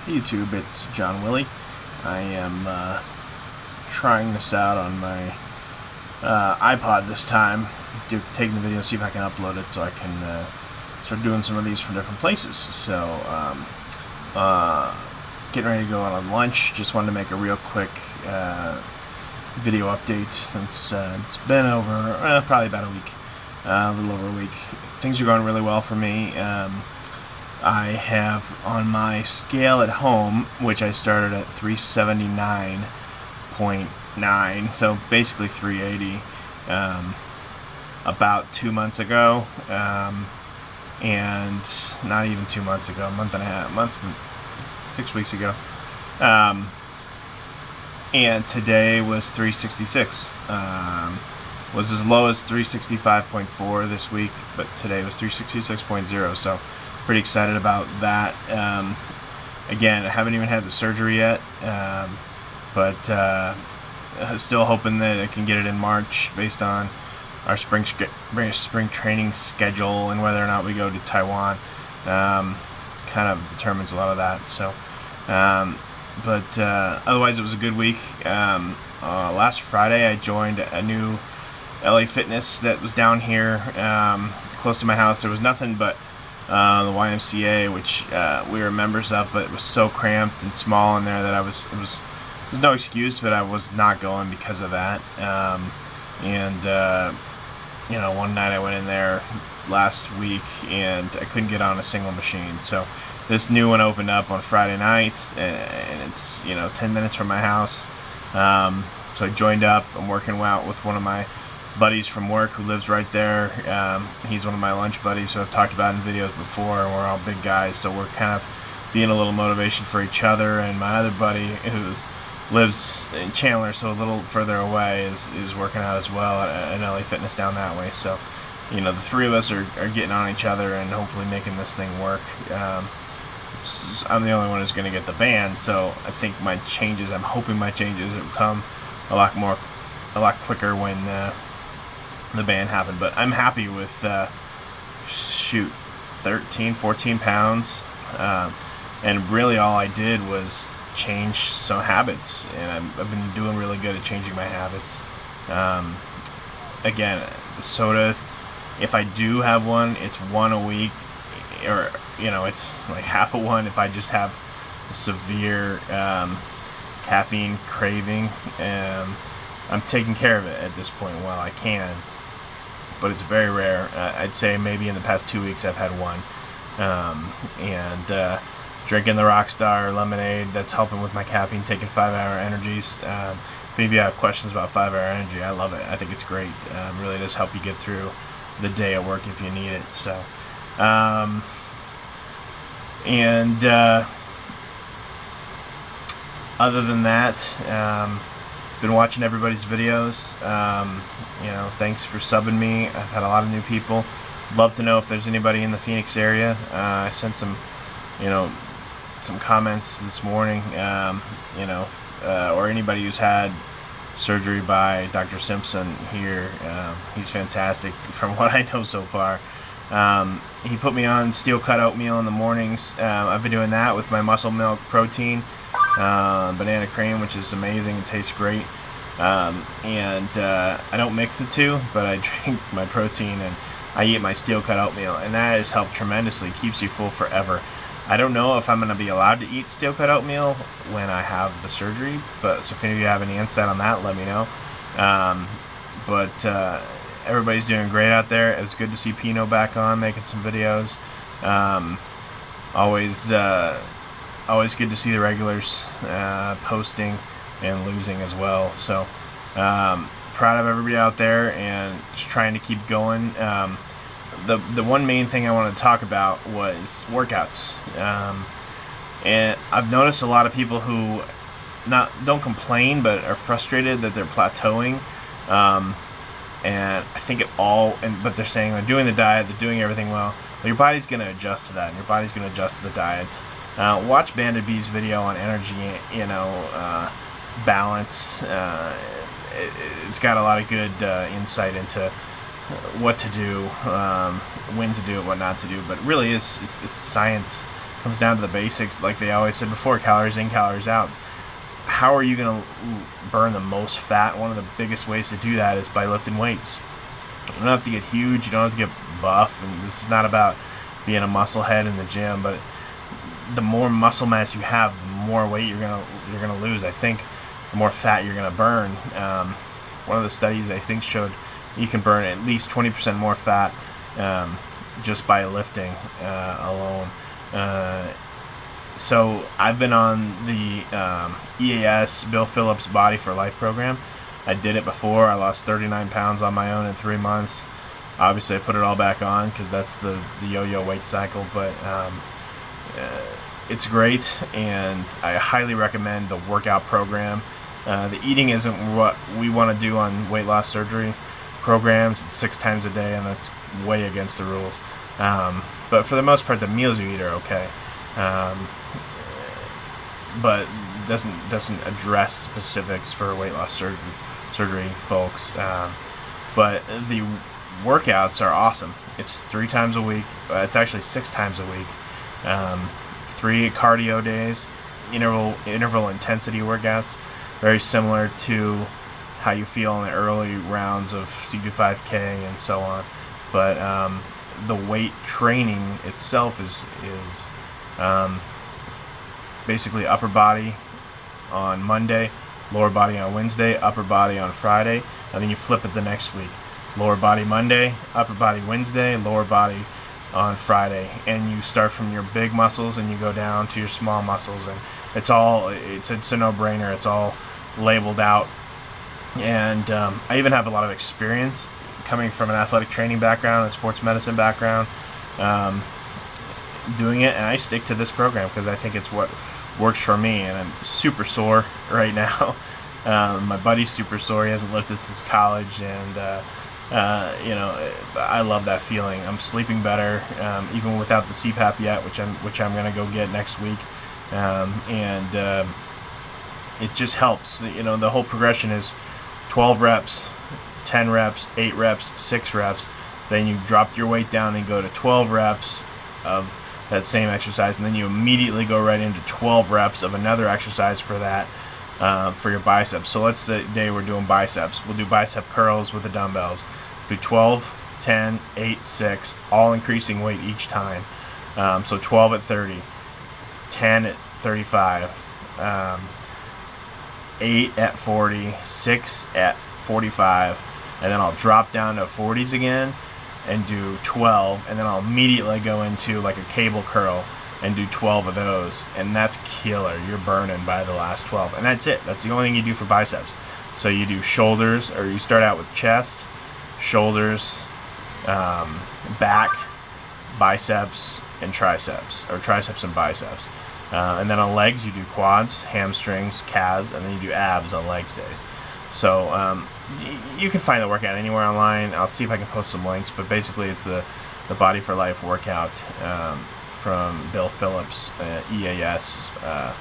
Hey YouTube, it's John Willie. I am trying this out on my iPod this time, taking the video, see if I can upload it so I can start doing some of these from different places. So, getting ready to go on lunch. Just wanted to make a real quick video update since it's been over probably about a week, a little over a week. Things are going really well for me. I have on my scale at home, which I started at 379.9, so basically 380, about 2 months ago, and not even 2 months ago, a month and 6 weeks ago, and today was 366. Was as low as 365.4 this week, but today was 366.0, so pretty excited about that. Again, I haven't even had the surgery yet, but still hoping that I can get it in March based on our spring training schedule and whether or not we go to Taiwan. Kind of determines a lot of that. So, but otherwise, it was a good week. Last Friday, I joined a new LA Fitness that was down here, close to my house. There was nothing but the YMCA, which we were members of, but it was so cramped and small in there that it was no excuse, but I was not going because of that. You know, one night I went in there last week and I couldn't get on a single machine. So this new one opened up on Friday night, and it's 10 minutes from my house. So I joined up. I'm working out with one of my buddies from work who lives right there. He's one of my lunch buddies who I've talked about in videos before, and we're all big guys, so we're kind of being a little motivation for each other. And my other buddy who lives in Chandler, so a little further away, is working out as well at LA Fitness down that way. So the three of us are getting on each other and hopefully making this thing work. I'm the only one who's going to get the band, so I think I'm hoping my changes will come a lot quicker when the band happened. But I'm happy with 13, 14 pounds, and really all I did was change some habits, and I've been doing really good at changing my habits. Again, the soda, if I do have one, it's one a week, or it's like half a one if I just have a severe caffeine craving. I'm taking care of it at this point while I can, but it's very rare. I'd say maybe in the past 2 weeks I've had one. Drinking the Rockstar lemonade, that's helping with my caffeine, taking 5-hour energies. If any of you have questions about 5-hour energy, I love it. I think it's great. It really does help you get through the day at work if you need it. So, other than that, been watching everybody's videos. Thanks for subbing me. I've had a lot of new people. Love to know if there's anybody in the Phoenix area. I sent some comments this morning, or anybody who's had surgery by Dr. Simpson here. He's fantastic from what I know so far. He put me on steel cut oatmeal in the mornings. I've been doing that with my muscle milk protein, banana cream, which is amazing. It tastes great. I don't mix the two, but I drink my protein and I eat my steel cut oatmeal, and that has helped tremendously. Keeps you full forever. I don't know if I'm going to be allowed to eat steel cut oatmeal when I have the surgery, so if any of you have any insight on that, let me know. Everybody's doing great out there. It was good to see Pino back on making some videos. Always good to see the regulars posting and losing as well. So proud of everybody out there and just trying to keep going. The one main thing I wanted to talk about was workouts, and I've noticed a lot of people who don't complain but are frustrated that they're plateauing, and I think but they're saying they're doing the diet, they're doing everything well. Your body's going to adjust to that, and your body's going to adjust to the diets. Watch Banded B's video on energy, balance. It's got a lot of good insight into what to do, when to do it, what not to do. But really, it's science comes down to the basics, like they always said before: calories in, calories out. How are you going to burn the most fat? One of the biggest ways to do that is by lifting weights. You don't have to get huge, you don't have to get buff, and this is not about being a muscle head in the gym, but the more muscle mass you have, the more weight you're gonna lose. I think the more fat you're gonna burn. One of the studies I think showed you can burn at least 20% more fat just by lifting alone. So I've been on the EAS Bill Phillips Body for Life program. I did it before. I lost 39 pounds on my own in 3 months. Obviously, I put it all back on because that's the yo-yo weight cycle. But it's great, and I highly recommend the workout program. The eating isn't what we want to do on weight loss surgery programs. It's 6 times a day, and that's way against the rules. But for the most part, the meals you eat are okay. But doesn't address specifics for weight loss surgery folks. But the workouts are awesome. It's 3 times a week. It's actually 6 times a week. 3 cardio days, interval intensity workouts, very similar to how you feel in the early rounds of C25K and so on. But the weight training itself is basically upper body on Monday, lower body on Wednesday, upper body on Friday, and then you flip it the next week. Lower body Monday, upper body Wednesday, lower body on Friday, and you start from your big muscles and you go down to your small muscles, and it's a no-brainer. It's all labeled out, and I even have a lot of experience coming from an athletic training background and sports medicine background doing it, and I stick to this program because I think it's what works for me. And I'm super sore right now. My buddy's super sore. He hasn't lifted since college, and I love that feeling. I'm sleeping better, even without the CPAP yet, which I'm gonna go get next week, and it just helps. The whole progression is 12 reps, 10 reps, 8 reps, 6 reps. Then you drop your weight down and go to 12 reps of that same exercise, and then you immediately go right into 12 reps of another exercise for that, for your biceps. So let's say we're doing biceps. We'll do bicep curls with the dumbbells. Do 12, 10, 8, 6, all increasing weight each time. So 12 at 30, 10 at 35, 8 at 40, 6 at 45, and then I'll drop down to 40s again and do 12, and then I'll immediately go into like a cable curl and do 12 of those, and that's killer. You're burning by the last 12, and that's it. That's the only thing you do for biceps. So you do shoulders, or you start out with chest, shoulders, back, biceps, and triceps, or triceps and biceps. And then on legs, you do quads, hamstrings, calves, and then you do abs on legs days. So you can find the workout anywhere online. I'll see if I can post some links, but basically it's the Body for Life workout from Bill Phillips, EAS. A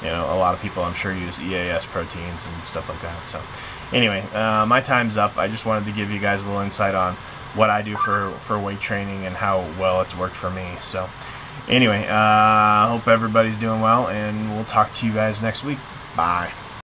lot of people I'm sure use EAS proteins and stuff like that. So anyway, my time's up. I just wanted to give you guys a little insight on what I do for weight training and how well it's worked for me. So anyway, I hope everybody's doing well, and we'll talk to you guys next week. Bye.